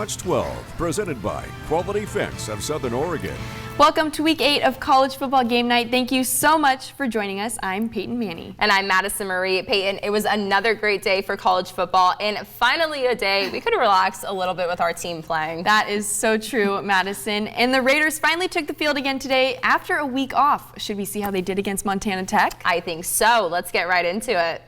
Watch 12, presented by Quality Fence of Southern Oregon. Welcome to Week 8 of College Football Game Night. Thank you so much for joining us. I'm Peyton Manny. And I'm Madison Marie. Peyton, it was another great day for college football, and finally a day we could relax a little bit with our team playing. That is so true, Madison. And the Raiders finally took the field again today after a week off. Should we see how they did against Montana Tech? I think so. Let's get right into it.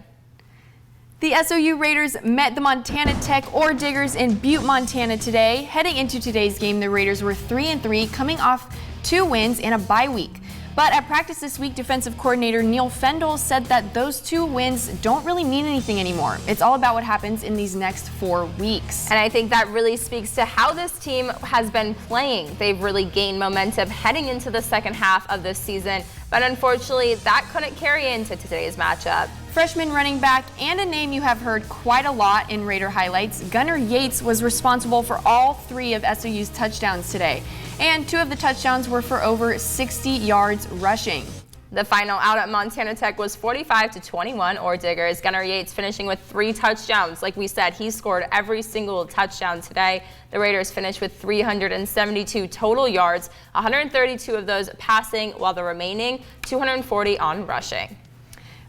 The SOU Raiders met the Montana Tech Ore Diggers in Butte, Montana today. Heading into today's game, the Raiders were 3-3, coming off 2 wins and a bye week. But at practice this week, defensive coordinator Neil Fendel said that those 2 wins don't really mean anything anymore. It's all about what happens in these next 4 weeks. And I think that really speaks to how this team has been playing. They've really gained momentum heading into the second half of this season, but unfortunately that couldn't carry into today's matchup. Freshman running back and a name you have heard quite a lot in Raider highlights, Gunnar Yates was responsible for all 3 of SOU's touchdowns today. And 2 of the touchdowns were for over 60 yards rushing. The final out at Montana Tech was 45-21 Ore Diggers. Gunnar Yates finishing with 3 touchdowns. Like we said, he scored every single touchdown today. The Raiders finished with 372 total yards, 132 of those passing, while the remaining 240 on rushing.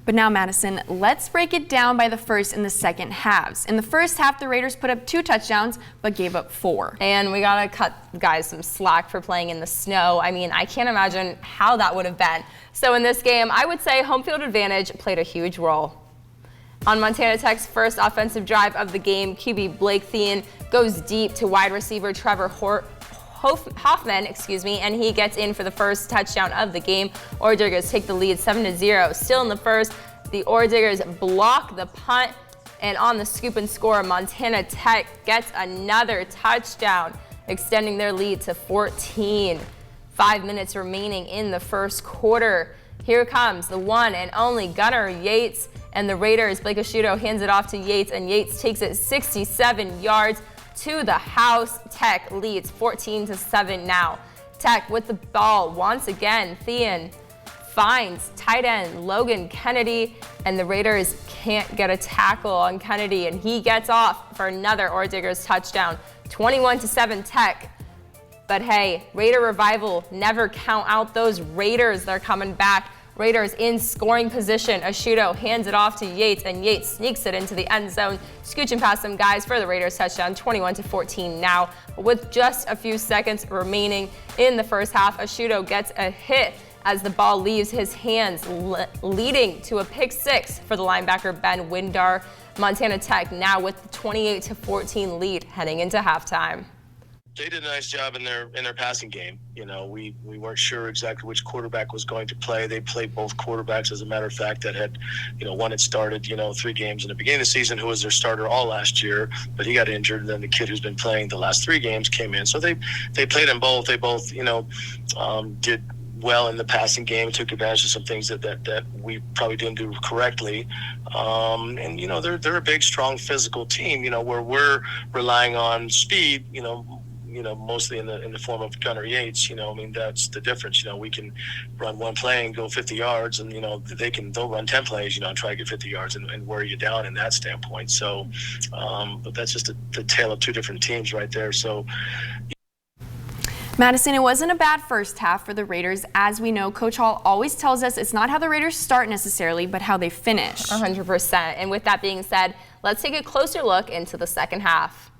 But now, Madison, let's break it down by the first and the second halves. In the first half, the Raiders put up 2 touchdowns, but gave up 4. And we gotta cut guys some slack for playing in the snow. I mean, I can't imagine how that would have been. So in this game, I would say home field advantage played a huge role. On Montana Tech's first offensive drive of the game, QB Blake Thien goes deep to wide receiver Trevor Hoffman, and he gets in for the first touchdown of the game. Ore Diggers take the lead 7-0. Still in the first, the Ore Diggers block the punt, and on the scoop and score, Montana Tech gets another touchdown, extending their lead to 14. 5 minutes remaining in the first quarter. Here comes the one and only Gunnar Yates, and the Raiders, Blake Asciutto hands it off to Yates, and Yates takes it 67 yards to the house. Tech leads 14-7 now. Tech with the ball once again. Thien finds tight end Logan Kennedy, and the Raiders can't get a tackle on Kennedy, and he gets off for another Ore Diggers touchdown. 21-7 Tech. But hey, Raider revival, never count out those Raiders. They're coming back. Raiders in scoring position. Asciutto hands it off to Yates, and Yates sneaks it into the end zone, scooching past some guys for the Raiders touchdown, 21-14 now. But with just a few seconds remaining in the first half, Asciutto gets a hit as the ball leaves his hands, leading to a pick 6 for the linebacker Ben Windar. Montana Tech now with the 28-14 lead heading into halftime. They did a nice job in their passing game. You know, we weren't sure exactly which quarterback was going to play. They played both quarterbacks, as a matter of fact, that had, one had started, 3 games in the beginning of the season, who was their starter all last year, but he got injured. And then the kid who's been playing the last 3 games came in. So they played them both. They both, did well in the passing game, took advantage of some things that we probably didn't do correctly. They're a big, strong, physical team, where we're relying on speed, mostly in the form of Gunnar Yates. That's the difference. We can run 1 play and go 50 yards, and they'll run 10 plays, and try to get 50 yards and wear you down in that standpoint. So, but that's just the tale of 2 different teams right there. So. Madison, it wasn't a bad first half for the Raiders. As we know, Coach Hall always tells us it's not how the Raiders start necessarily, but how they finish. 100%. And with that being said, let's take a closer look into the second half.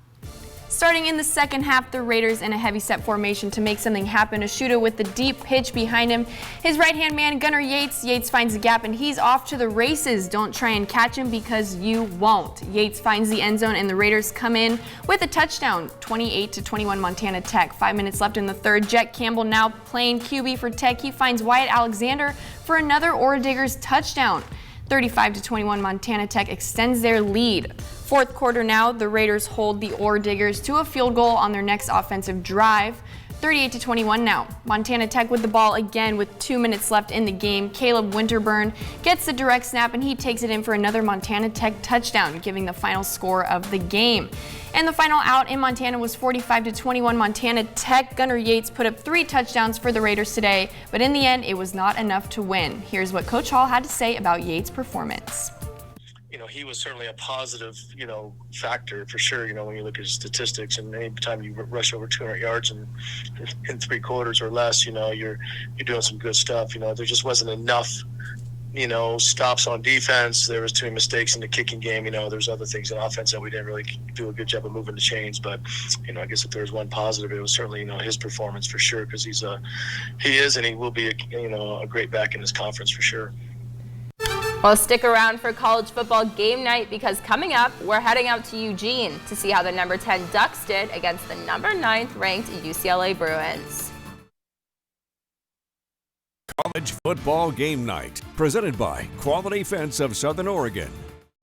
Starting in the second half, the Raiders in a heavy-set formation to make something happen. Asciutto with the deep pitch behind him. His right-hand man, Gunnar Yates. Yates finds the gap, and he's off to the races. Don't try and catch him because you won't. Yates finds the end zone, and the Raiders come in with a touchdown. 28-21 Montana Tech. 5 minutes left in the third. Jet Campbell now playing QB for Tech. He finds Wyatt Alexander for another Ore Diggers touchdown. 35-21 Montana Tech extends their lead. Fourth quarter now, the Raiders hold the Ore Diggers to a field goal on their next offensive drive. 38-21 now. Montana Tech with the ball again with 2 minutes left in the game. Caleb Winterburn gets the direct snap, and he takes it in for another Montana Tech touchdown, giving the final score of the game. And the final out in Montana was 45-21 Montana Tech. Gunnar Yates put up 3 touchdowns for the Raiders today, but in the end, it was not enough to win. Here's what Coach Hall had to say about Yates' performance. he was certainly a positive, factor for sure. When you look at his statistics, and anytime you rush over 200 yards in 3 quarters or less, you're doing some good stuff. There just wasn't enough, stops on defense. There was too many mistakes in the kicking game. There's other things in offense that we didn't really do a good job of moving the chains. But, I guess if there was one positive, it was certainly, his performance for sure, because he is and he will be, a great back in this conference for sure. Well, stick around for college football game night, because coming up, we're heading out to Eugene to see how the number 10 Ducks did against the number 9th ranked UCLA Bruins. College football game night, presented by Quality Fence of Southern Oregon.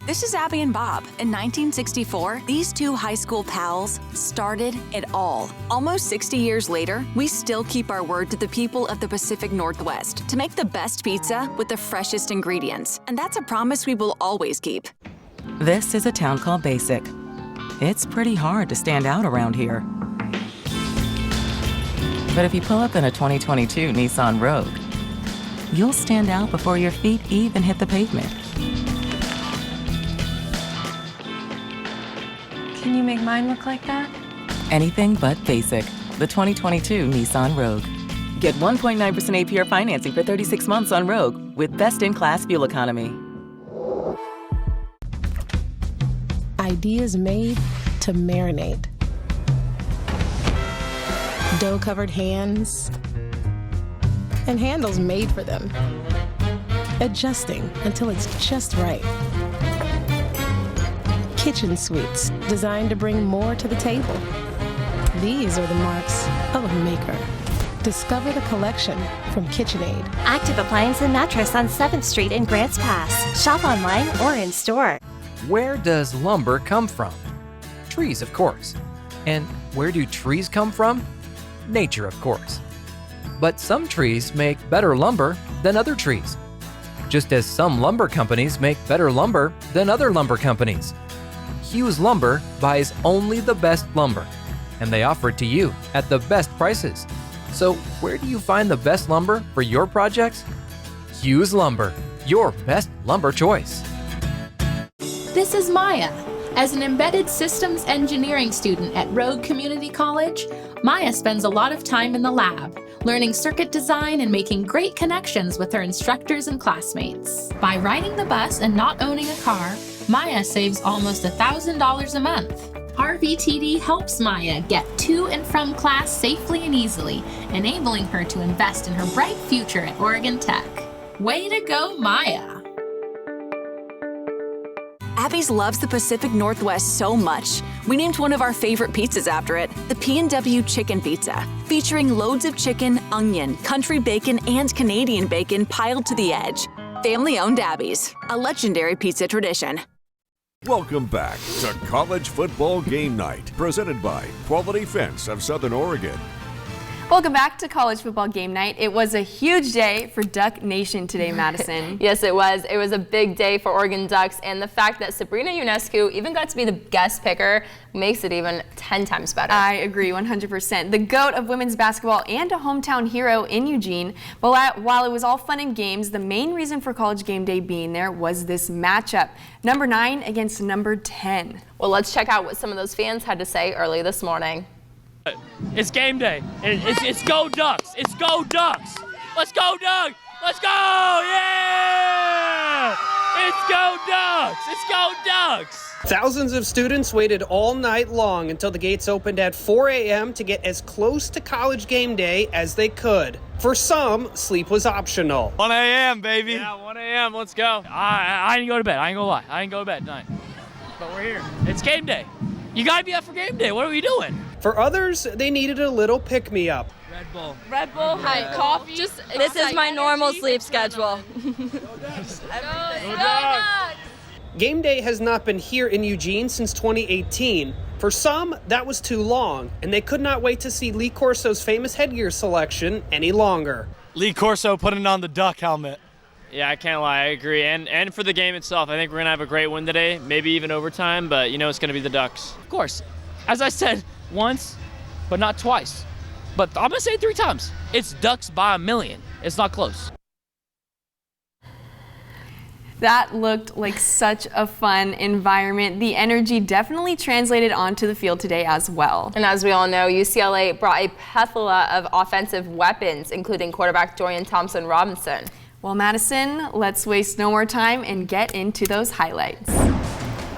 This is Abby and Bob. In 1964, these two high school pals started it all. Almost 60 years later, we still keep our word to the people of the Pacific Northwest to make the best pizza with the freshest ingredients. And that's a promise we will always keep. This is a town called Basic. It's pretty hard to stand out around here. But if you pull up in a 2022 Nissan Rogue, you'll stand out before your feet even hit the pavement. Can you make mine look like that? Anything but basic. The 2022 Nissan Rogue. Get 1.9% APR financing for 36 months on Rogue with best-in-class fuel economy. Ideas made to marinate. Dough-covered hands and handles made for them. Adjusting until it's just right. Kitchen suites designed to bring more to the table. These are the marks of a maker. Discover the collection from KitchenAid. Active Appliance and Mattress on 7th Street in Grants Pass. Shop online or in store. Where does lumber come from? Trees, of course. And where do trees come from? Nature, of course. But some trees make better lumber than other trees. Just as some lumber companies make better lumber than other lumber companies. Hughes Lumber buys only the best lumber, and they offer it to you at the best prices. So where do you find the best lumber for your projects? Hughes Lumber, your best lumber choice. This is Maya. As an embedded systems engineering student at Rogue Community College, Maya spends a lot of time in the lab, learning circuit design and making great connections with her instructors and classmates. By riding the bus and not owning a car, Maya saves almost $1,000 a month. RVTD helps Maya get to and from class safely and easily, enabling her to invest in her bright future at Oregon Tech. Way to go, Maya! Abby's loves the Pacific Northwest so much, we named one of our favorite pizzas after it, the P&W Chicken Pizza, featuring loads of chicken, onion, country bacon, and Canadian bacon piled to the edge. Family-owned Abby's, a legendary pizza tradition. Welcome back to College Football Game Night, presented by Quality Fence of Southern Oregon. Welcome back to College Football Game Night. It was a huge day for Duck Nation today, Madison. Yes, it was. It was a big day for Oregon Ducks, and the fact that Sabrina Ionescu even got to be the guest picker makes it even 10 times better. I agree 100%. The GOAT of women's basketball and a hometown hero in Eugene. But while it was all fun and games, the main reason for College Game Day being there was this matchup. Number 9 against number 10. Well, let's check out what some of those fans had to say early this morning. It's game day. It's go Ducks. It's go Ducks. Let's go Ducks. Let's go. Yeah! It's go Ducks. It's go Ducks. Thousands of students waited all night long until the gates opened at 4 a.m. to get as close to College Game Day as they could. For some, sleep was optional. 1 a.m., baby. Yeah, 1 a.m. Let's go. I didn't go to bed. I ain't gonna lie. I didn't go to bed tonight. But we're here. It's game day. You gotta be up for game day. What are we doing? For others, they needed a little pick-me-up. Red Bull. Red Bull, hi, coffee. This is my normal sleep schedule. Game day has not been here in Eugene since 2018. For some, that was too long, and they could not wait to see Lee Corso's famous headgear selection any longer. Lee Corso putting on the duck helmet. Yeah, I can't lie, I agree. And for the game itself, I think we're going to have a great win today, maybe even overtime, but you know it's going to be the Ducks. Of course, as I said once, but not twice. But I'm going to say it 3 times. It's Ducks by a million. It's not close. That looked like such a fun environment. The energy definitely translated onto the field today as well. And as we all know, UCLA brought a plethora of offensive weapons, including quarterback Dorian Thompson-Robinson. Well, Madison, let's waste no more time and get into those highlights.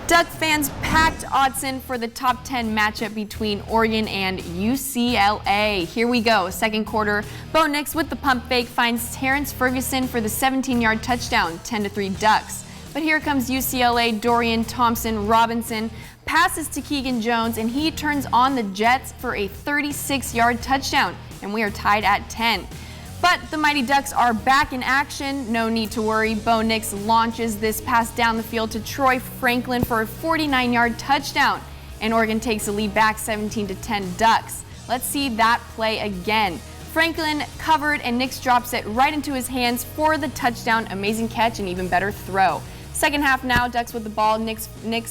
Duck fans packed Autzen for the top 10 matchup between Oregon and UCLA. Here we go. Second quarter, Bo Nix with the pump fake finds Terrence Ferguson for the 17-yard touchdown, 10-3 Ducks. But here comes UCLA Dorian Thompson-Robinson, passes to Keegan Jones, and he turns on the Jets for a 36-yard touchdown, and we are tied at 10. But the Mighty Ducks are back in action. No need to worry. Bo Nix launches this pass down the field to Troy Franklin for a 49-yard touchdown. And Oregon takes the lead back 17-10 Ducks. Let's see that play again. Franklin covered and Nix drops it right into his hands for the touchdown. Amazing catch and even better throw. Second half now, Ducks with the ball. Nix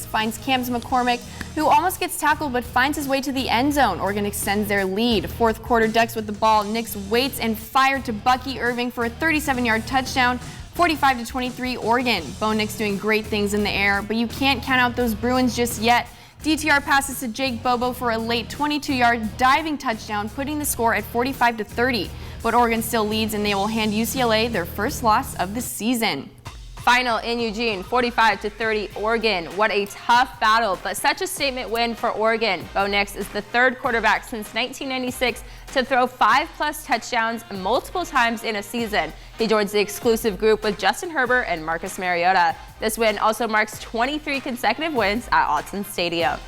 finds Cams McCormick, who almost gets tackled but finds his way to the end zone. Oregon extends their lead. Fourth quarter, Ducks with the ball. Nix waits and fired to Bucky Irving for a 37-yard touchdown, 45-23 Oregon. Bo Nix doing great things in the air, but you can't count out those Bruins just yet. DTR passes to Jake Bobo for a late 22-yard diving touchdown, putting the score at 45-30. But Oregon still leads, and they will hand UCLA their first loss of the season. Final in Eugene, 45-30 Oregon. What a tough battle, but such a statement win for Oregon. Bo Nix is the third quarterback since 1996 to throw 5+ touchdowns multiple times in a season. He joins the exclusive group with Justin Herbert and Marcus Mariota. This win also marks 23 consecutive wins at Autzen Stadium.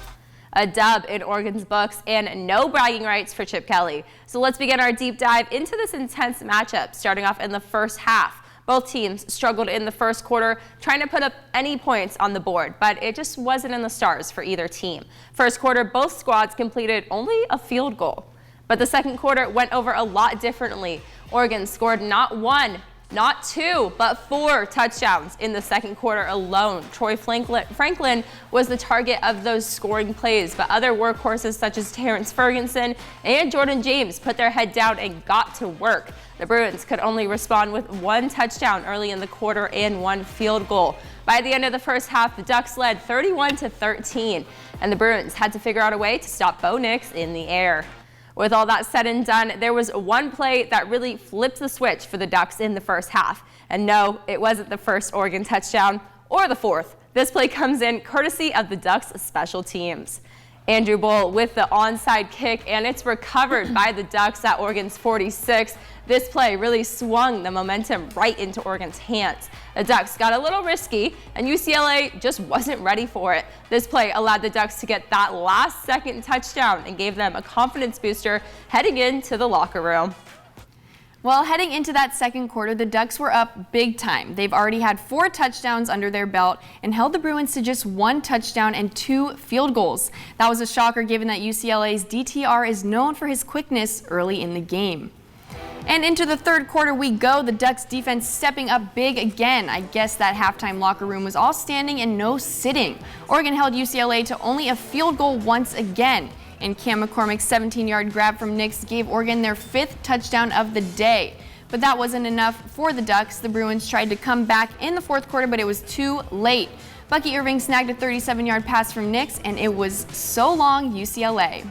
A dub in Oregon's books and no bragging rights for Chip Kelly. So let's begin our deep dive into this intense matchup, starting off in the first half. Both teams struggled in the first quarter, trying to put up any points on the board, but it just wasn't in the stars for either team. First quarter, both squads completed only a field goal. But the second quarter went over a lot differently. Oregon scored not one, not two, but 4 touchdowns in the second quarter alone. Troy Franklin was the target of those scoring plays, but other workhorses such as Terrence Ferguson and Jordan James put their head down and got to work. The Bruins could only respond with 1 touchdown early in the quarter and 1 field goal. By the end of the first half, the Ducks led 31-13, and the Bruins had to figure out a way to stop Bo Nix in the air. With all that said and done, there was one play that really flipped the switch for the Ducks in the first half. And no, it wasn't the first Oregon touchdown or the fourth. This play comes in courtesy of the Ducks special teams. Andrew Bull with the onside kick, and it's recovered by the Ducks at Oregon's 46. This play really swung the momentum right into Oregon's hands. The Ducks got a little risky, and UCLA just wasn't ready for it. This play allowed the Ducks to get that last-second touchdown and gave them a confidence booster heading into the locker room. Well, heading into that second quarter, the Ducks were up big time. They've already had 4 touchdowns under their belt and held the Bruins to just 1 touchdown and 2 field goals. That was a shocker given that UCLA's DTR is known for his quickness early in the game. And into the third quarter we go, the Ducks defense stepping up big again. I guess that halftime locker room was all standing and no sitting. Oregon held UCLA to only a field goal once again. And Cam McCormick's 17-yard grab from Nix gave Oregon their 5th touchdown of the day. But that wasn't enough for the Ducks. The Bruins tried to come back in the fourth quarter, but it was too late. Bucky Irving snagged a 37-yard pass from Nix, and it was so long, UCLA.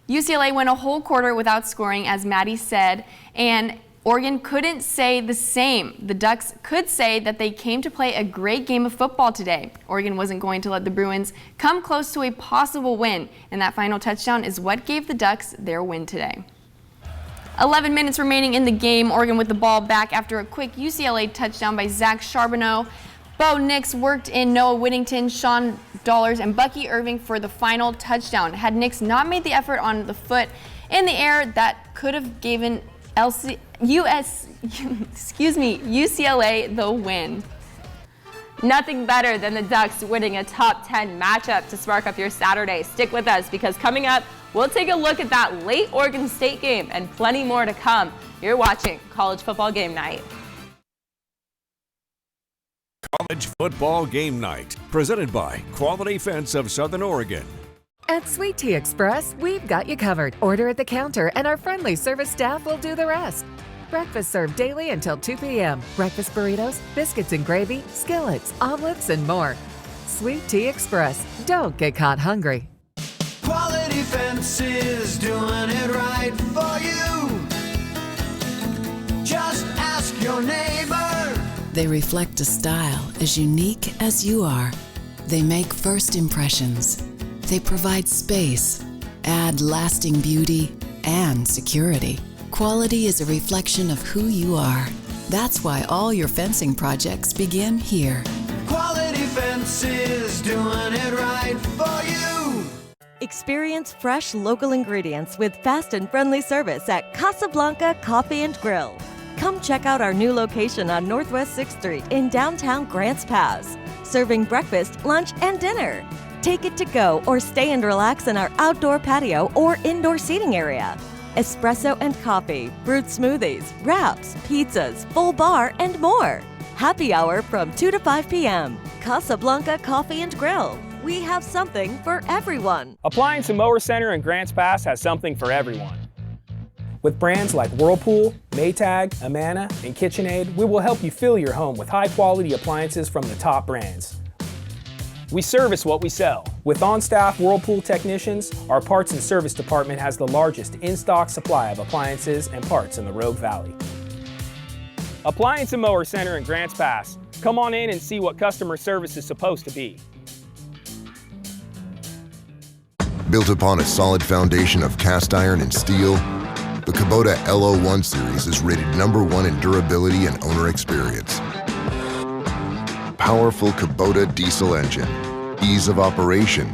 UCLA went a whole quarter without scoring, as Maddie said, and Oregon couldn't say the same. The Ducks could say that they came to play a great game of football today. Oregon wasn't going to let the Bruins come close to a possible win, and that final touchdown is what gave the Ducks their win today. 11 minutes remaining in the game. Oregon with the ball back after a quick UCLA touchdown by Zach Charbonneau. Bo Nix worked in Noah Whittington, Sean Dollars, and Bucky Irving for the final touchdown. Had Nix not made the effort on the foot in the air, that could have given UCLA the win. Nothing better than the Ducks winning a top 10 matchup to spark up your Saturday. Stick with us because coming up, we'll take a look at that late Oregon State game and plenty more to come. You're watching College Football Game Night. College Football Game Night, presented by Quality Fence of Southern Oregon. At Sweet Tea Express, we've got you covered. Order at the counter and our friendly service staff will do the rest. Breakfast served daily until 2 p.m. Breakfast burritos, biscuits and gravy, skillets, omelets, and more. Sweet Tea Express. Don't get caught hungry. Quality Fences, doing it right for you. Just ask your neighbor. They reflect a style as unique as you are. They make first impressions. They provide space, add lasting beauty, and security. Quality is a reflection of who you are. That's why all your fencing projects begin here. Quality Fences, doing it right for you. Experience fresh local ingredients with fast and friendly service at Casablanca Coffee and Grill. Come check out our new location on Northwest 6th Street in downtown Grants Pass, serving breakfast, lunch, and dinner. Take it to go or stay and relax in our outdoor patio or indoor seating area. Espresso and coffee, brewed smoothies, wraps, pizzas, full bar, and more. Happy hour from 2 to 5 p.m. Casablanca Coffee and Grill. We have something for everyone. Appliance and Mower Center in Grants Pass has something for everyone. With brands like Whirlpool, Maytag, Amana, and KitchenAid, we will help you fill your home with high-quality appliances from the top brands. We service what we sell. With on-staff Whirlpool technicians, our parts and service department has the largest in-stock supply of appliances and parts in the Rogue Valley. Appliance and Mower Center in Grants Pass. Come on in and see what customer service is supposed to be. Built upon a solid foundation of cast iron and steel, the Kubota LO1 series is rated #1 in durability and owner experience. Powerful Kubota diesel engine, ease of operation,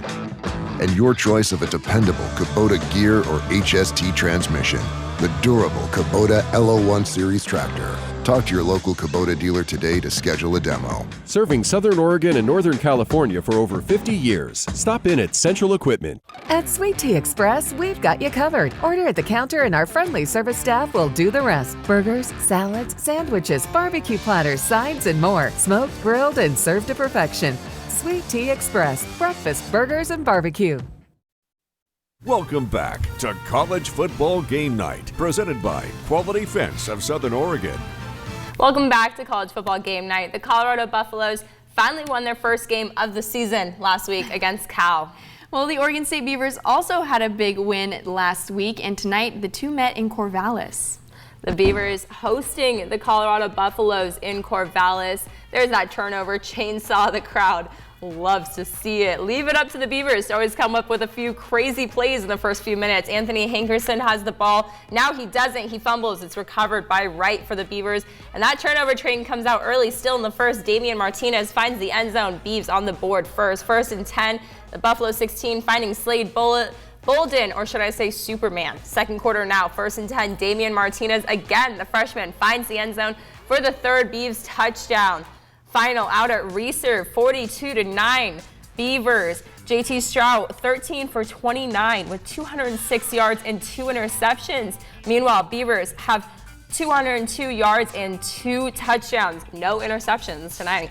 and your choice of a dependable Kubota gear or HST transmission. The durable Kubota LO1 series tractor. Talk to your local Kubota dealer today to schedule a demo. Serving Southern Oregon and Northern California for over 50 years. Stop in at Central Equipment. At Sweet Tea Express, we've got you covered. Order at the counter and our friendly service staff will do the rest. Burgers, salads, sandwiches, barbecue platters, sides, and more. Smoked, grilled, and served to perfection. Sweet Tea Express. Breakfast, burgers, and barbecue. Welcome back to College Football Game Night, presented by Quality Fence of Southern Oregon. Welcome back to College Football Game Night. The Colorado Buffaloes finally won their first game of the season last week against Cal. Well, the Oregon State Beavers also had a big win last week, and tonight the two met in Corvallis. The Beavers hosting the Colorado Buffaloes in Corvallis. There's that turnover chainsaw. The crowd loves to see it. Leave it up to the Beavers to always come up with a few crazy plays in the first few minutes. Anthony Hankerson has the ball. Now he doesn't. He fumbles. It's recovered by Wright for the Beavers. And that turnover train comes out early. Still in the first, Damian Martinez finds the end zone. Beavs on the board first. 1st and 10. The Buffalo 16 finding Slade Bolden, or should I say Superman. Second quarter now. 1st and 10. Damian Martinez again, the freshman, finds the end zone for the third Beavs touchdown. Final out at Reser, 42-9. Beavers. JT Stroud, 13 for 29 with 206 yards and 2 interceptions. Meanwhile, Beavers have 202 yards and 2 touchdowns. No interceptions tonight.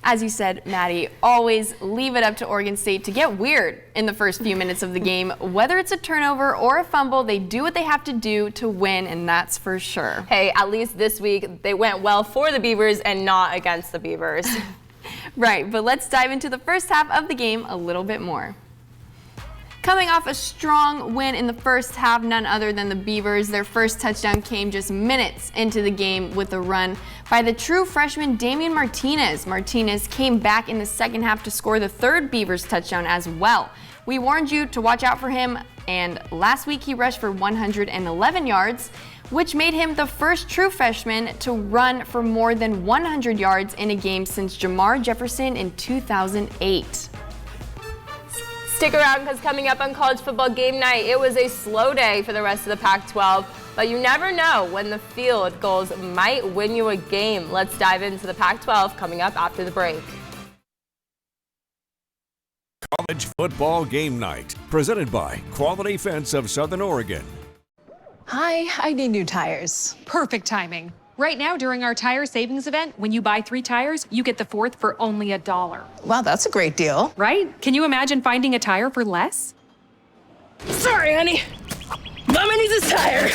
As you said, Maddie, always leave it up to Oregon State to get weird in the first few minutes of the game. Whether it's a turnover or a fumble, they do what they have to do to win, and that's for sure. Hey, at least this week they went well for the Beavers and not against the Beavers. Right, but let's dive into the first half of the game a little bit more. Coming off a strong win in the first half, none other than the Beavers. Their first touchdown came just minutes into the game with a run by the true freshman Damian Martinez. Martinez came back in the second half to score the third Beavers touchdown as well. We warned you to watch out for him, and last week he rushed for 111 yards, which made him the first true freshman to run for more than 100 yards in a game since Jamar Jefferson in 2008. Stick around, because coming up on College Football Game Night, it was a slow day for the rest of the Pac-12, but you never know when the field goals might win you a game. Let's dive into the Pac-12 coming up after the break. College Football Game Night, presented by Quality Fence of Southern Oregon. Hi, I need new tires. Perfect timing. Right now, during our tire savings event, when you buy 3 tires, you get the 4th for only $1. Wow, that's a great deal. Right? Can you imagine finding a tire for less? Sorry, honey. Mama needs a tire.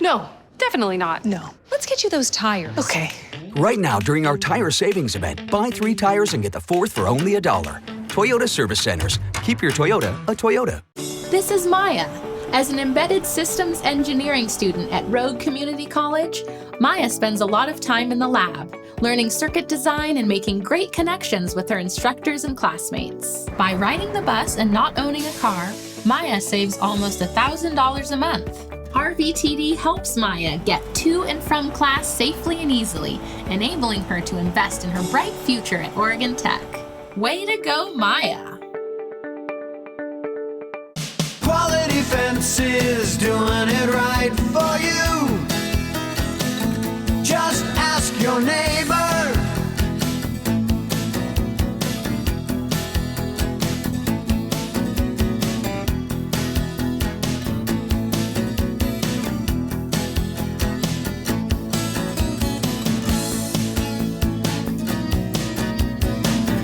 No, definitely not. No. Let's get you those tires. Okay. Right now, during our tire savings event, buy 3 tires and get the 4th for only $1. Toyota Service Centers. Keep your Toyota a Toyota. This is Maya. As an embedded systems engineering student at Rogue Community College, Maya spends a lot of time in the lab, learning circuit design and making great connections with her instructors and classmates. By riding the bus and not owning a car, Maya saves almost $1,000 a month. RVTD helps Maya get to and from class safely and easily, enabling her to invest in her bright future at Oregon Tech. Way to go, Maya! Quality Fences, doing it right for you. Just ask your neighbor.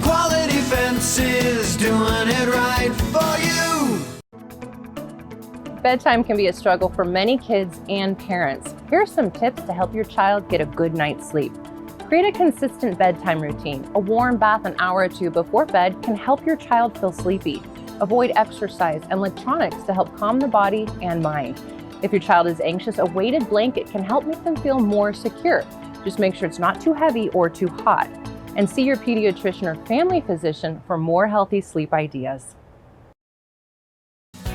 Quality Fences, doing it right for you. Bedtime can be a struggle for many kids and parents. Here are some tips to help your child get a good night's sleep. Create a consistent bedtime routine. A warm bath an hour or two before bed can help your child feel sleepy. Avoid exercise and electronics to help calm the body and mind. If your child is anxious, a weighted blanket can help make them feel more secure. Just make sure it's not too heavy or too hot. And see your pediatrician or family physician for more healthy sleep ideas.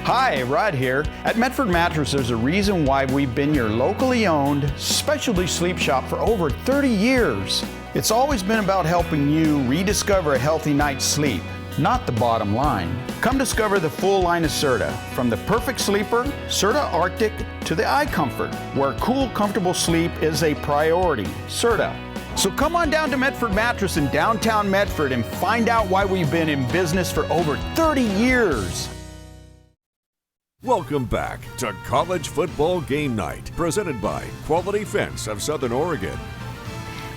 Hi, Rod here. At Medford Mattress, there's a reason why we've been your locally owned specialty sleep shop for over 30 years. It's always been about helping you rediscover a healthy night's sleep, not the bottom line. Come discover the full line of Serta, from the perfect sleeper, Serta Arctic, to the iComfort, where cool, comfortable sleep is a priority. Serta. So come on down to Medford Mattress in downtown Medford and find out why we've been in business for over 30 years. Welcome back to College Football Game Night, presented by Quality Fence of Southern Oregon.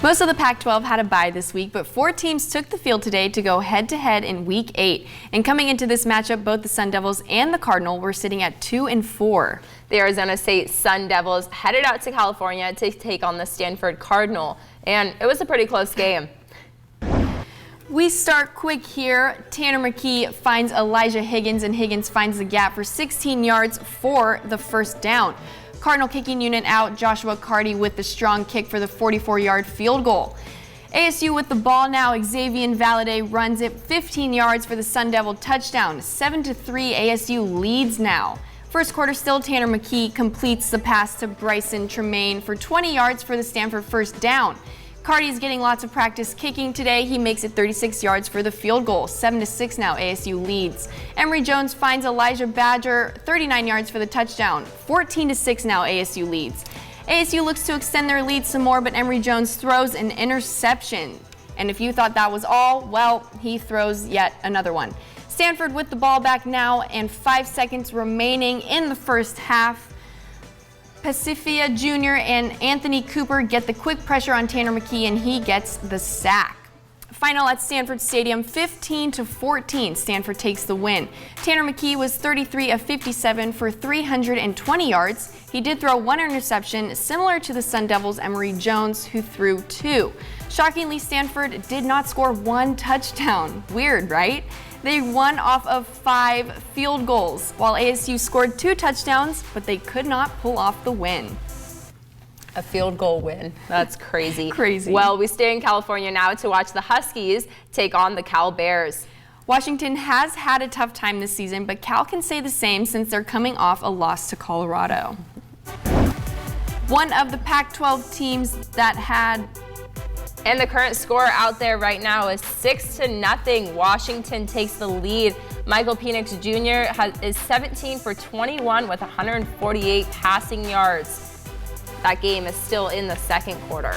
Most of the Pac-12 had a bye this week, but 4 teams took the field today to go head-to-head in Week 8. And coming into this matchup, both the Sun Devils and the Cardinal were sitting at 2-4. The Arizona State Sun Devils headed out to California to take on the Stanford Cardinal, and it was a pretty close game. We start quick here. Tanner McKee finds Elijah Higgins, and Higgins finds the gap for 16 yards for the first down. Cardinal kicking unit out, Joshua Carty with the strong kick for the 44-yard field goal. ASU with the ball now, Xavier Valladay runs it 15 yards for the Sun Devil touchdown. 7-3, ASU leads now. First quarter still, Tanner McKee completes the pass to Bryson Tremaine for 20 yards for the Stanford first down. Carty's getting lots of practice kicking today. He makes it 36 yards for the field goal. 7-6 now, ASU leads. Emory Jones finds Elijah Badger, 39 yards for the touchdown. 14-6 now, ASU leads. ASU looks to extend their lead some more, but Emory Jones throws an interception. And if you thought that was all, well, he throws yet another one. Stanford with the ball back now and 5 seconds remaining in the first half. Pacifia Jr. and Anthony Cooper get the quick pressure on Tanner McKee, and he gets the sack. Final at Stanford Stadium, 15-14. Stanford takes the win. Tanner McKee was 33 of 57 for 320 yards. He did throw 1 interception, similar to the Sun Devils' Emory Jones, who threw 2. Shockingly, Stanford did not score 1 touchdown. Weird, right? They won off of 5 field goals, while ASU scored 2 touchdowns, but they could not pull off the win. A field goal win. That's crazy. Crazy. Well, we stay in California now to watch the Huskies take on the Cal Bears. Washington has had a tough time this season, but Cal can say the same since they're coming off a loss to Colorado. One of the Pac-12 teams that had... And the current score out there right now is 6-0. Washington takes the lead. Michael Penix Jr. is 17 for 21 with 148 passing yards. That game is still in the second quarter.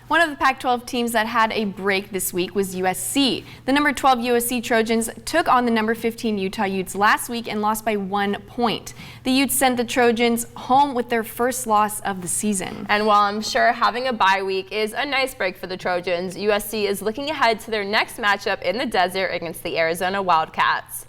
One of the Pac-12 teams that had a break this week was USC. The number 12 USC Trojans took on the number 15 Utah Utes last week and lost by 1 point. The Utes sent the Trojans home with their first loss of the season. And while I'm sure having a bye week is a nice break for the Trojans, USC is looking ahead to their next matchup in the desert against the Arizona Wildcats.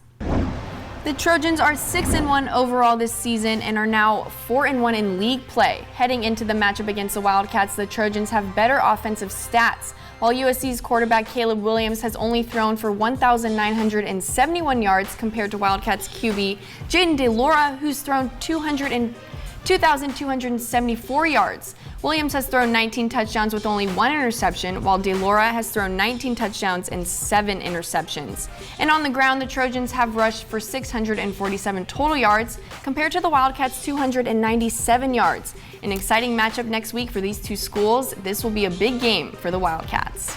The Trojans are 6-1 overall this season and are now 4-1 in league play. Heading into the matchup against the Wildcats, the Trojans have better offensive stats. While USC's quarterback Caleb Williams has only thrown for 1,971 yards compared to Wildcats QB Jaden DeLaura, who's thrown 2,274 yards. Williams has thrown 19 touchdowns with only 1 interception, while DeLaura has thrown 19 touchdowns and 7 interceptions. And on the ground, the Trojans have rushed for 647 total yards compared to the Wildcats' 297 yards. An exciting matchup next week for these two schools. This will be a big game for the Wildcats.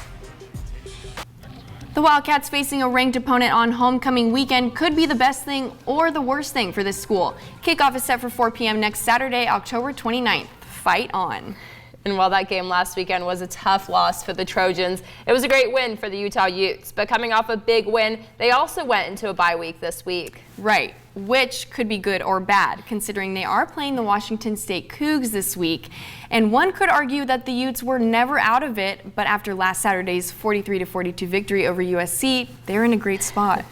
The Wildcats facing a ranked opponent on homecoming weekend could be the best thing or the worst thing for this school. Kickoff is set for 4 p.m. next Saturday, October 29th. Fight on. And while that game last weekend was a tough loss for the Trojans, it was a great win for the Utah Utes. But coming off a big win, they also went into a bye week this week. Right, which could be good or bad, considering they are playing the Washington State Cougs this week. And one could argue that the Utes were never out of it, but after last Saturday's 43-42 victory over USC, they're in a great spot.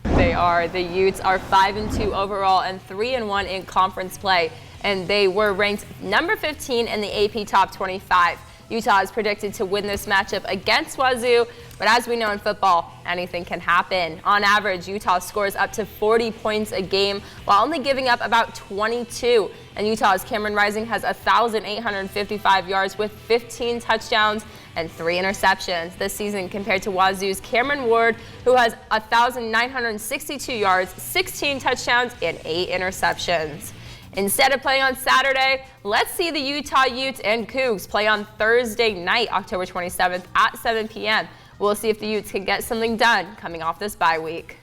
They are. The Utes are 5-2 overall and 3-1 in conference play. And they were ranked number 15 in the AP Top 25. Utah is predicted to win this matchup against Wazoo, but as we know in football, anything can happen. On average, Utah scores up to 40 points a game while only giving up about 22. And Utah's Cameron Rising has 1,855 yards with 15 touchdowns and 3 interceptions this season compared to Wazoo's Cameron Ward, who has 1,962 yards, 16 touchdowns, and 8 interceptions. Instead of playing on Saturday, let's see the Utah Utes and Cougs play on Thursday night, October 27th at 7 p.m. We'll see if the Utes can get something done coming off this bye week.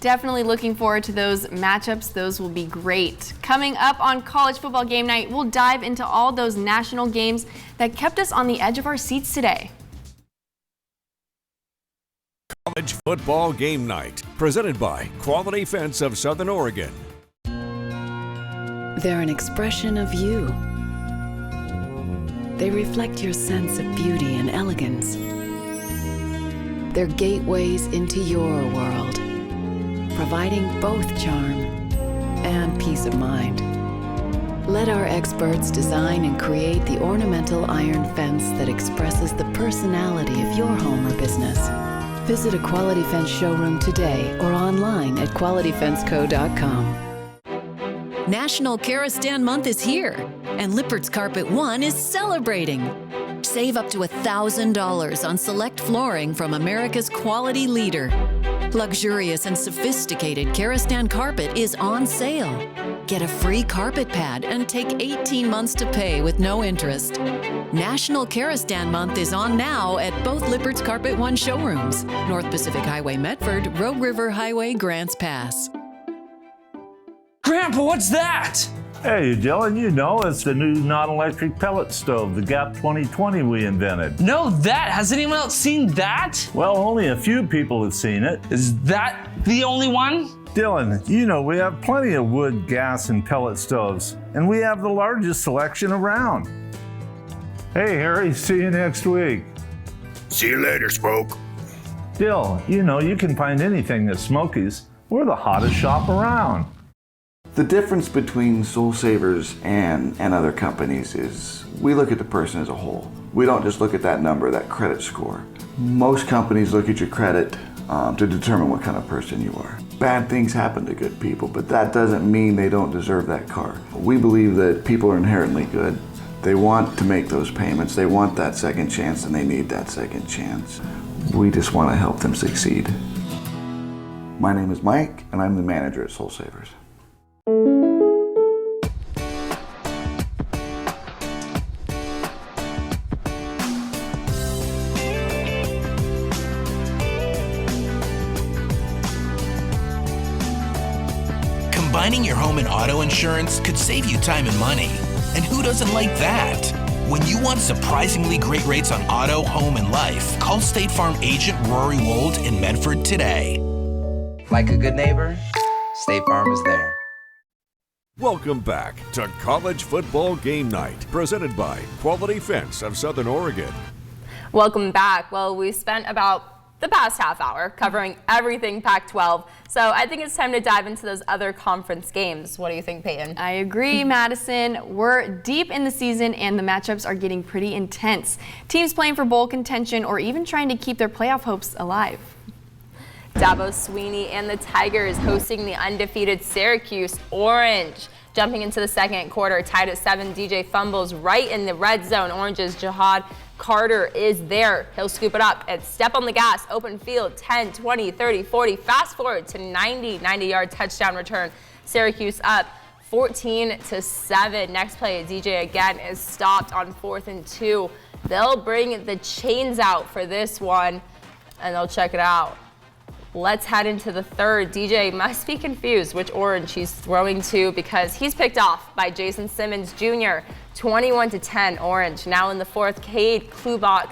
Definitely looking forward to those matchups. Those will be great. Coming up on College Football Game Night, we'll dive into all those national games that kept us on the edge of our seats today. College Football Game Night, presented by Quality Fence of Southern Oregon. They're an expression of you. They reflect your sense of beauty and elegance. They're gateways into your world, providing both charm and peace of mind. Let our experts design and create the ornamental iron fence that expresses the personality of your home or business. Visit a Quality Fence showroom today or online at qualityfenceco.com. National Karastan Month is here, and Lippert's Carpet One is celebrating. Save up to $1,000 on select flooring from America's quality leader. Luxurious and sophisticated Karastan carpet is on sale. Get a free carpet pad and take 18 months to pay with no interest. National Karastan Month is on now at both Lippert's Carpet One showrooms, North Pacific Highway Medford, Rogue River Highway, Grants Pass. Grandpa, what's that? Hey, Dylan, you know it's the new non-electric pellet stove, the GAP 2020 we invented. No, that. Has anyone else seen that? Well, only a few people have seen it. Is that the only one? Dylan, you know we have plenty of wood, gas, and pellet stoves, and we have the largest selection around. Hey, Harry, see you next week. See you later, Smoke. Dill, you know you can find anything at Smokey's. We're the hottest shop around. The difference between Soul Savers and other companies is we look at the person as a whole. We don't just look at that number, that credit score. Most companies look at your credit to determine what kind of person you are. Bad things happen to good people, but that doesn't mean they don't deserve that car. We believe that people are inherently good. They want to make those payments, they want that second chance, and they need that second chance. We just want to help them succeed. My name is Mike, and I'm the manager at Soul Savers. Combining your home and auto insurance could save you time and money. And who doesn't like that? When you want surprisingly great rates on auto, home, and life, call State Farm agent Rory Wold in Medford today. Like a good neighbor, State Farm is there. Welcome back to College Football Game Night, presented by Quality Fence of Southern Oregon. Welcome back. Well, we spent about the past half hour, covering everything Pac-12. So I think it's time to dive into those other conference games. What do you think, Peyton? I agree, Madison. We're deep in the season and the matchups are getting pretty intense. Teams playing for bowl contention or even trying to keep their playoff hopes alive. Dabo Swinney and the Tigers hosting the undefeated Syracuse Orange. Jumping into the second quarter, tied at 7, DJ fumbles right in the red zone. Orange's Jihad Carter is there. He'll scoop it up and step on the gas. Open field, 10, 20, 30, 40. Fast forward to 90-yard touchdown return. Syracuse up 14-7. Next play, DJ again is stopped on 4th and 2. They'll bring the chains out for this one, and they'll check it out. Let's head into the third. DJ must be confused which Orange he's throwing to because he's picked off by Jason Simmons Jr. 21-10 Orange. Now in the fourth, Cade Klubach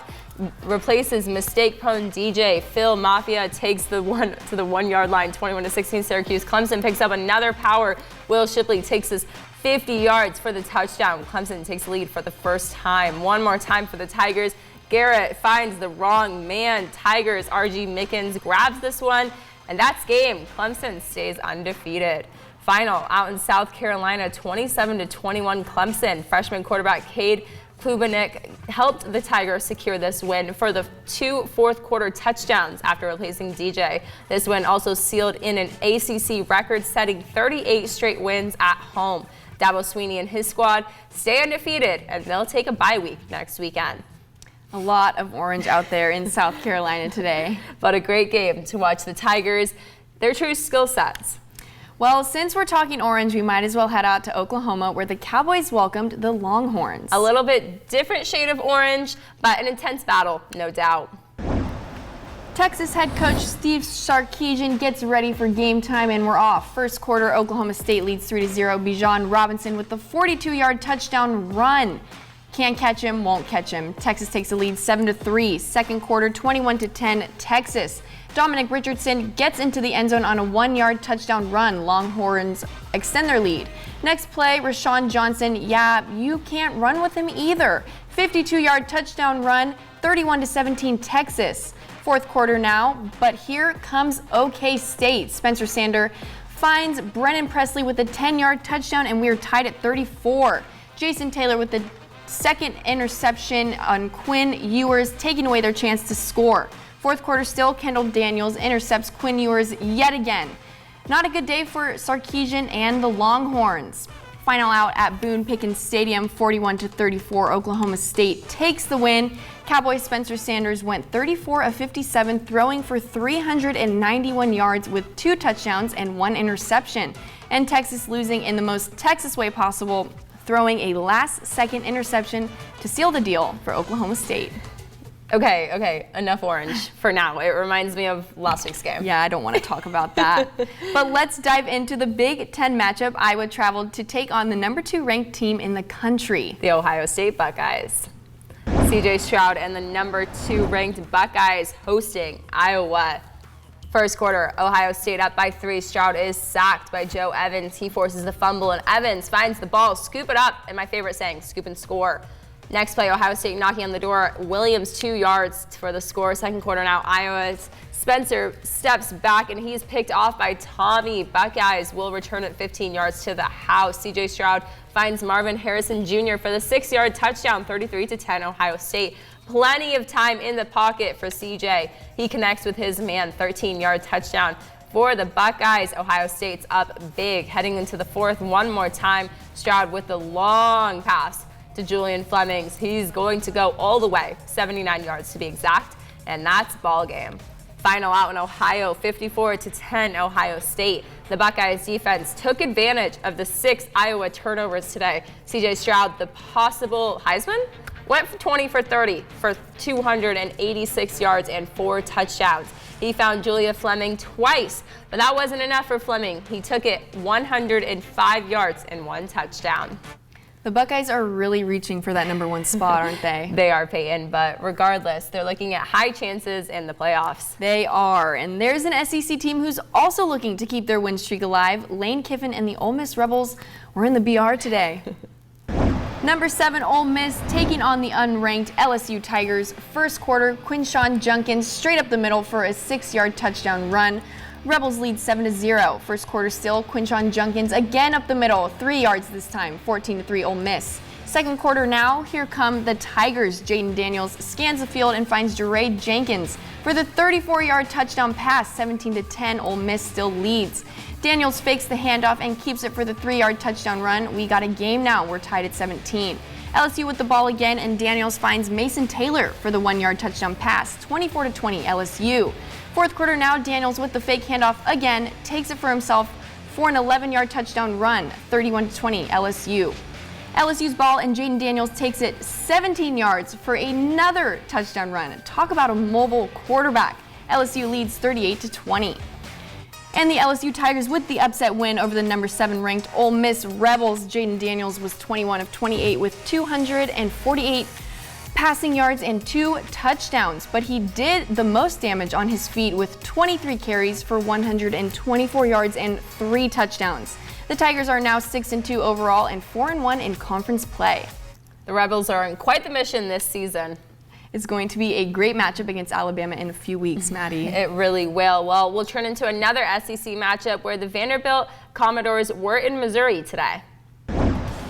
replaces mistake-prone DJ. Phil Mafia takes the one to the 1 yard line, 21-16 Syracuse. Clemson picks up another power. Will Shipley takes his 50 yards for the touchdown. Clemson takes the lead for the first time. One more time for the Tigers. Garrett finds the wrong man. Tigers, R.G. Mickens grabs this one, and that's game. Clemson stays undefeated. Final out in South Carolina, 27-21 Clemson. Freshman quarterback Cade Klubnik helped the Tigers secure this win for the 2 fourth-quarter touchdowns after replacing DJ. This win also sealed in an ACC record-setting 38 straight wins at home. Dabo Swinney and his squad stay undefeated, and they'll take a bye week next weekend. A lot of Orange out there in South Carolina today. But a great game to watch the Tigers, their true skill sets. Well, since we're talking Orange, we might as well head out to Oklahoma where the Cowboys welcomed the Longhorns. A little bit different shade of orange, but an intense battle, no doubt. Texas head coach Steve Sarkisian gets ready for game time and we're off. First quarter, Oklahoma State leads 3-0. Bijan Robinson with the 42-yard touchdown run. Can't catch him, won't catch him. Texas takes the lead 7-3. Second quarter, 21-10 Texas. Dominic Richardson gets into the end zone on a 1-yard touchdown run. Longhorns extend their lead. Next play, Rashawn Johnson. Yeah, you can't run with him either. 52-yard touchdown run, 31-17 Texas. Fourth quarter now, but here comes OK State. Spencer Sander finds Brennan Presley with a 10-yard touchdown, and we are tied at 34. Jason Taylor with the second interception on Quinn Ewers, taking away their chance to score. Fourth quarter still, Kendall Daniels intercepts Quinn Ewers yet again. Not a good day for Sarkisian and the Longhorns. Final out at Boone Pickens Stadium, 41-34. Oklahoma State takes the win. Cowboy Spencer Sanders went 34 of 57, throwing for 391 yards with 2 touchdowns and 1 interception. And Texas losing in the most Texas way possible, throwing a last-second interception to seal the deal for Oklahoma State. Okay, enough orange for now. It reminds me of last week's game. Yeah, I don't want to talk about that. But let's dive into the Big Ten matchup. Iowa traveled to take on the number 2 ranked team in the country, the Ohio State Buckeyes. CJ Stroud and the number 2 ranked Buckeyes hosting Iowa. First quarter, Ohio State up by 3. Stroud is sacked by Joe Evans. He forces the fumble, and Evans finds the ball, scoop it up, and my favorite saying, scoop and score. Next play, Ohio State knocking on the door. Williams 2 yards for the score. Second quarter now, Iowa's Spencer steps back, and he's picked off by Tommy. Buckeyes will return it 15 yards to the house. CJ Stroud finds Marvin Harrison Jr. for the 6-yard touchdown, 33-10 Ohio State. Plenty of time in the pocket for CJ. He connects with his man, 13-yard touchdown for the Buckeyes. Ohio State's up big. Heading into the fourth one more time. Stroud with the long pass to Julian Flemings. He's going to go all the way, 79 yards to be exact, and that's ball game. Final out in Ohio, 54-10 Ohio State. The Buckeyes defense took advantage of the 6 Iowa turnovers today. CJ Stroud, the possible Heisman, went for 20 for 30 for 286 yards and 4 touchdowns. He found Julia Fleming twice, but that wasn't enough for Fleming. He took it 105 yards and 1 touchdown. The Buckeyes are really reaching for that number 1 spot, aren't they? They are, Peyton, but regardless, they're looking at high chances in the playoffs. They are, and there's an SEC team who's also looking to keep their win streak alive. Lane Kiffin and the Ole Miss Rebels were in the BR today. Number 7, Ole Miss taking on the unranked LSU Tigers. First quarter, Quinshawn Junkins straight up the middle for a 6-yard touchdown run. Rebels lead 7-0. First quarter still, Quinshawn Junkins again up the middle, 3 yards this time, 14-3 Ole Miss. Second quarter now, here come the Tigers. Jaden Daniels scans the field and finds Jeray Jenkins for the 34-yard touchdown pass, 17-10. Ole Miss still leads. Daniels fakes the handoff and keeps it for the 3-yard touchdown run. We got a game now. We're tied at 17. LSU with the ball again, and Daniels finds Mason Taylor for the 1-yard touchdown pass, 24-20 LSU. Fourth quarter now, Daniels with the fake handoff again, takes it for himself for an 11-yard touchdown run, 31-20 LSU. LSU's ball, and Jaden Daniels takes it 17 yards for another touchdown run. Talk about a mobile quarterback. LSU leads 38-20. And the LSU Tigers with the upset win over the number 7 ranked Ole Miss Rebels. Jaden Daniels was 21 of 28 with 248 passing yards and 2 touchdowns, but he did the most damage on his feet with 23 carries for 124 yards and 3 touchdowns. The Tigers are now 6-2 overall and 4-1 in conference play. The Rebels are on quite the mission this season. It's going to be a great matchup against Alabama in a few weeks, Maddie. It really will. Well, we'll turn into another SEC matchup where the Vanderbilt Commodores were in Missouri today.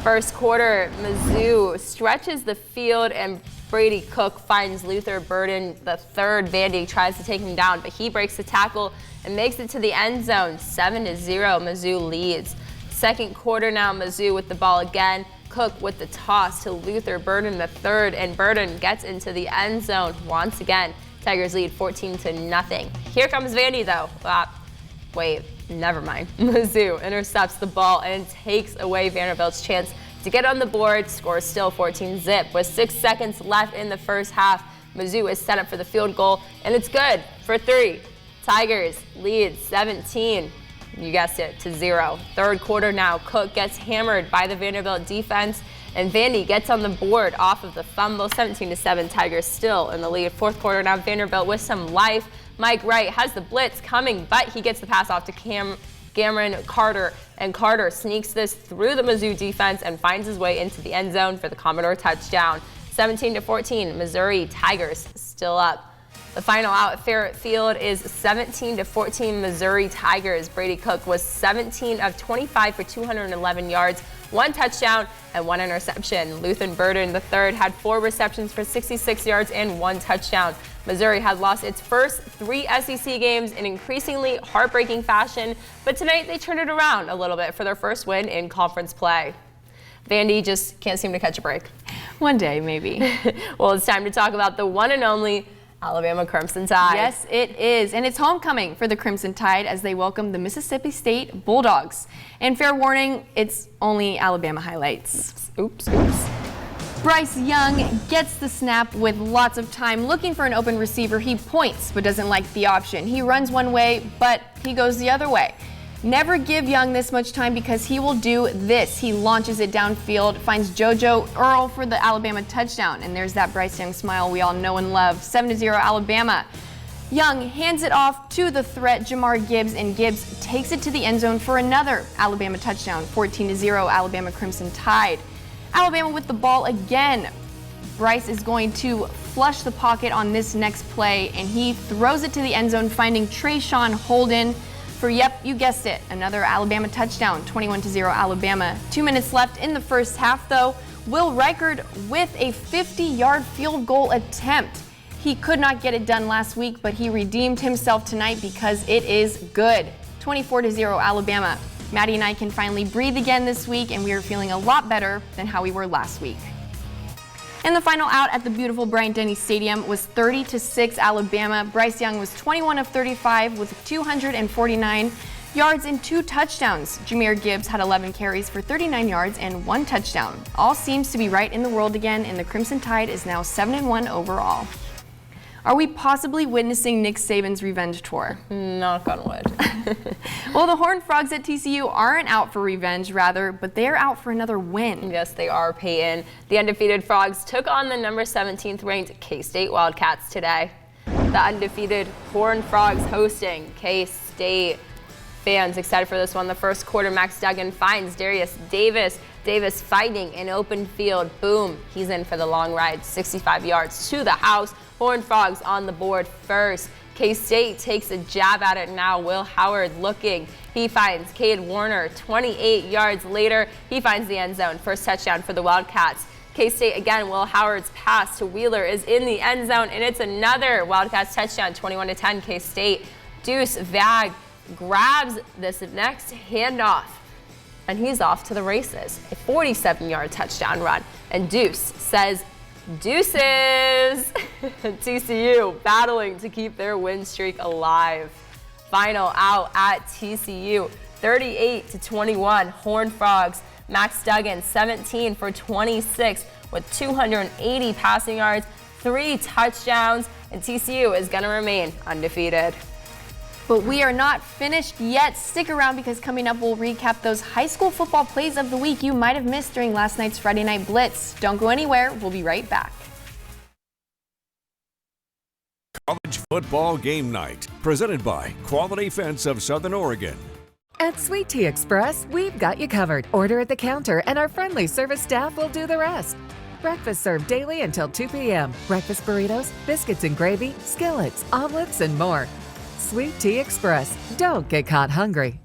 First quarter, Mizzou stretches the field and Brady Cook finds Luther Burden the third. Vandy tries to take him down, but he breaks the tackle and makes it to the end zone. 7-0, Mizzou leads. Second quarter now, Mizzou with the ball again. Cook with the toss to Luther Burden the third, and Burden gets into the end zone once again. Tigers lead 14-0. Here comes Vandy though. Wait, never mind. Mizzou intercepts the ball and takes away Vanderbilt's chance to get on the board. Score still 14-0. With 6 seconds left in the first half, Mizzou is set up for the field goal, and it's good for 3. Tigers lead 17. You guessed it, to 0. Third quarter now, Cook gets hammered by the Vanderbilt defense, and Vandy gets on the board off of the fumble. 17-7, Tigers still in the lead. Fourth quarter now, Vanderbilt with some life. Mike Wright has the blitz coming, but he gets the pass off to Cameron Carter, and Carter sneaks this through the Mizzou defense and finds his way into the end zone for the Commodore touchdown. 17-14, Missouri Tigers still up. The final out at Fair Field is 17-14 Missouri Tigers. Brady Cook was 17 of 25 for 211 yards, 1 touchdown and 1 interception. Luther Burden III had 4 receptions for 66 yards and 1 touchdown. Missouri had lost its first 3 SEC games in increasingly heartbreaking fashion, but tonight they turned it around a little bit for their first win in conference play. Vandy just can't seem to catch a break. One day, maybe. Well, it's time to talk about the one and only Alabama Crimson Tide. Yes, it is. And it's homecoming for the Crimson Tide as they welcome the Mississippi State Bulldogs. And fair warning, it's only Alabama highlights. Oops. Bryce Young gets the snap with lots of time. Looking for an open receiver, he points but doesn't like the option. He runs one way, but he goes the other way. Never give Young this much time because he will do this. He launches it downfield, finds JoJo Earl for the Alabama touchdown. And there's that Bryce Young smile we all know and love. 7-0 Alabama. Young hands it off to the threat, Jamar Gibbs, and Gibbs takes it to the end zone for another Alabama touchdown. 14-0 Alabama Crimson Tide. Alabama with the ball again. Bryce is going to flush the pocket on this next play, and he throws it to the end zone, finding Trayshawn Holden for, yep, you guessed it, another Alabama touchdown, 21-0 Alabama. 2 minutes left in the first half, though. Will Reichard with a 50-yard field goal attempt. He could not get it done last week, but he redeemed himself tonight because it is good. 24-0 Alabama. Maddie and I can finally breathe again this week, and we are feeling a lot better than how we were last week. And the final out at the beautiful Bryant-Denny Stadium was 30-6 Alabama. Bryce Young was 21 of 35 with 249 yards and 2 touchdowns. Jahmyr Gibbs had 11 carries for 39 yards and 1 touchdown. All seems to be right in the world again, and the Crimson Tide is now 7-1 overall. Are we possibly witnessing Nick Saban's revenge tour? Knock on wood. Well, the Horned Frogs at TCU aren't out for revenge, rather, but they're out for another win. Yes, they are, Peyton. The undefeated Frogs took on the number 17th ranked K-State Wildcats today. The undefeated Horned Frogs hosting K-State. fans excited for this one. The first quarter, Max Duggan finds Darius Davis. Davis fighting in open field. Boom, he's in for the long ride. 65 yards to the house. Horned Frogs on the board first. K-State takes a jab at it now. Will Howard looking. He finds Cade Warner. 28 yards later, he finds the end zone. First touchdown for the Wildcats. K-State again, Will Howard's pass to Wheeler is in the end zone, and it's another Wildcats touchdown, 21-10 K-State. Deuce Vag grabs this next handoff, and he's off to the races. A 47-yard touchdown run, and Deuce says, deuces! TCU battling to keep their win streak alive. Final out at TCU, 38-21, Horned Frogs. Max Duggan, 17 for 26 with 280 passing yards, 3 touchdowns, and TCU is going to remain undefeated. But we are not finished yet. Stick around because coming up we'll recap those high school football plays of the week you might have missed during last night's Friday Night Blitz. Don't go anywhere. We'll be right back. College Football Game Night, presented by Quality Fence of Southern Oregon. At Sweet Tea Express, we've got you covered. Order at the counter and our friendly service staff will do the rest. Breakfast served daily until 2 p.m. Breakfast burritos, biscuits and gravy, skillets, omelets, and more. Sweet Tea Express. Don't get caught hungry.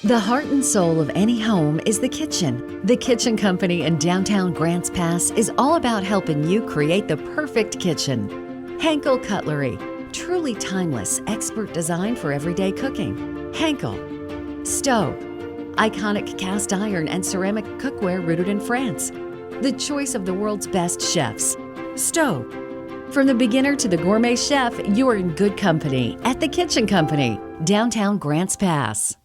The heart and soul of any home is the kitchen. The Kitchen Company in downtown Grants Pass is all about helping you create the perfect kitchen. Henkel Cutlery, truly timeless, expert design for everyday cooking. Henkel. Stowe, iconic cast iron and ceramic cookware rooted in France. The choice of the world's best chefs. Stowe. From the beginner to the gourmet chef, you are in good company at the Kitchen Company, downtown Grants Pass.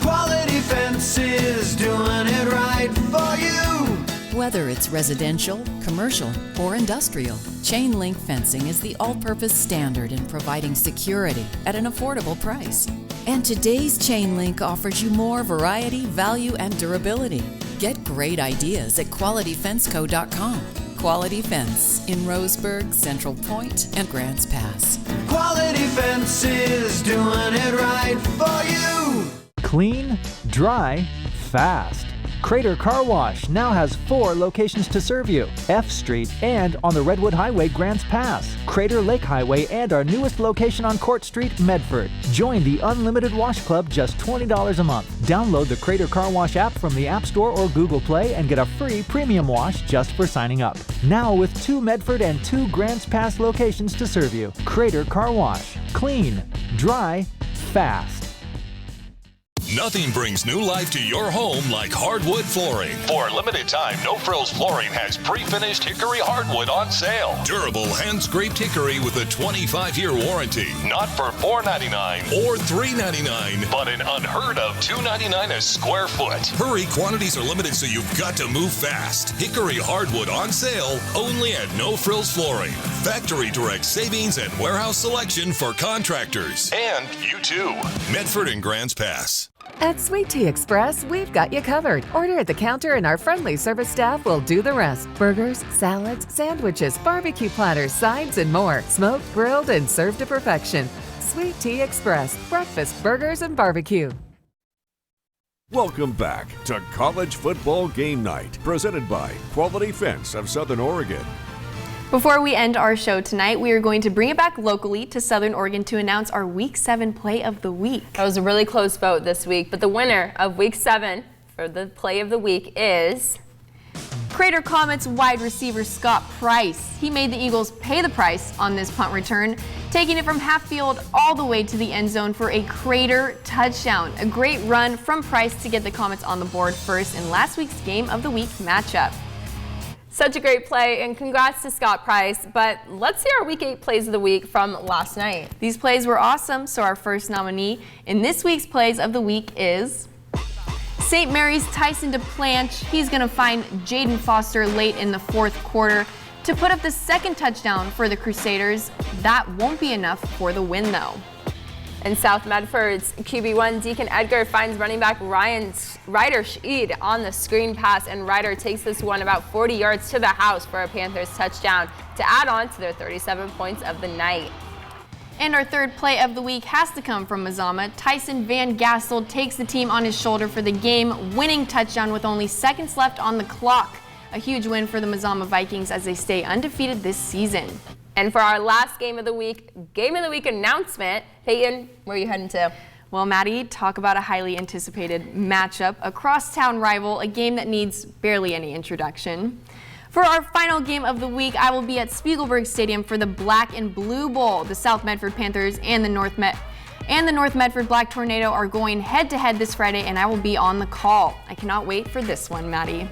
Quality Fences, doing it right for you. Whether it's residential, commercial, or industrial, Chain Link Fencing is the all-purpose standard in providing security at an affordable price. And today's Chain Link offers you more variety, value, and durability. Get great ideas at QualityFenceCo.com. Quality Fence in Roseburg, Central Point, and Grants Pass. Quality Fences, doing it right for you. Clean, dry, fast. Crater Car Wash now has 4 locations to serve you. F Street and on the Redwood Highway, Grants Pass, Crater Lake Highway, and our newest location on Court Street, Medford. Join the Unlimited Wash Club, just $20 a month. Download the Crater Car Wash app from the App Store or Google Play and get a free premium wash just for signing up. Now with 2 Medford and 2 Grants Pass locations to serve you. Crater Car Wash. Clean, dry, fast. Nothing brings new life to your home like hardwood flooring. For a limited time, No Frills Flooring has pre-finished hickory hardwood on sale. Durable hand-scraped hickory with a 25-year warranty. Not for $4.99 or $3.99, but an unheard of $2.99 a square foot. Hurry, quantities are limited, so you've got to move fast. Hickory hardwood on sale only at No Frills Flooring. Factory direct savings and warehouse selection for contractors. And you too. Medford and Grants Pass. At Sweet Tea Express, we've got you covered. Order at the counter and our friendly service staff will do the rest. Burgers, salads, sandwiches, barbecue platters, sides, and more. Smoked, grilled, and served to perfection. Sweet Tea Express. Breakfast, burgers, and barbecue. Welcome back to College Football Game Night, presented by Quality Fence of Southern Oregon. Before we end our show tonight, we are going to bring it back locally to Southern Oregon to announce our Week 7 Play of the Week. That was a really close vote this week, but the winner of Week 7 for the Play of the Week is Crater Comets wide receiver Scott Price. He made the Eagles pay the price on this punt return, taking it from half field all the way to the end zone for a Crater touchdown. A great run from Price to get the Comets on the board first in last week's Game of the Week matchup. Such a great play, and congrats to Scott Price, but let's see our Week 8 Plays of the Week from last night. These plays were awesome, so our first nominee in this week's Plays of the Week is St. Mary's Tyson DePlanch. He's going to find Jaden Foster late in the fourth quarter to put up the second touchdown for the Crusaders. That won't be enough for the win, though. In South Medford's QB1, Deacon Edgar finds running back Ryder Sheed on the screen pass, and Ryder takes this one about 40 yards to the house for a Panthers touchdown to add on to their 37 points of the night. And our third play of the week has to come from Mazama. Tyson Van Gastel takes the team on his shoulder for the game-winning touchdown with only seconds left on the clock. A huge win for the Mazama Vikings as they stay undefeated this season. And for our last game of the week announcement, Peyton, where are you heading to? Well, Maddie, talk about a highly anticipated matchup, a crosstown rival, a game that needs barely any introduction. For our final game of the week, I will be at Spiegelberg Stadium for the Black and Blue Bowl. The South Medford Panthers and the North Medford Black Tornado are going head-to-head this Friday, and I will be on the call. I cannot wait for this one, Maddie.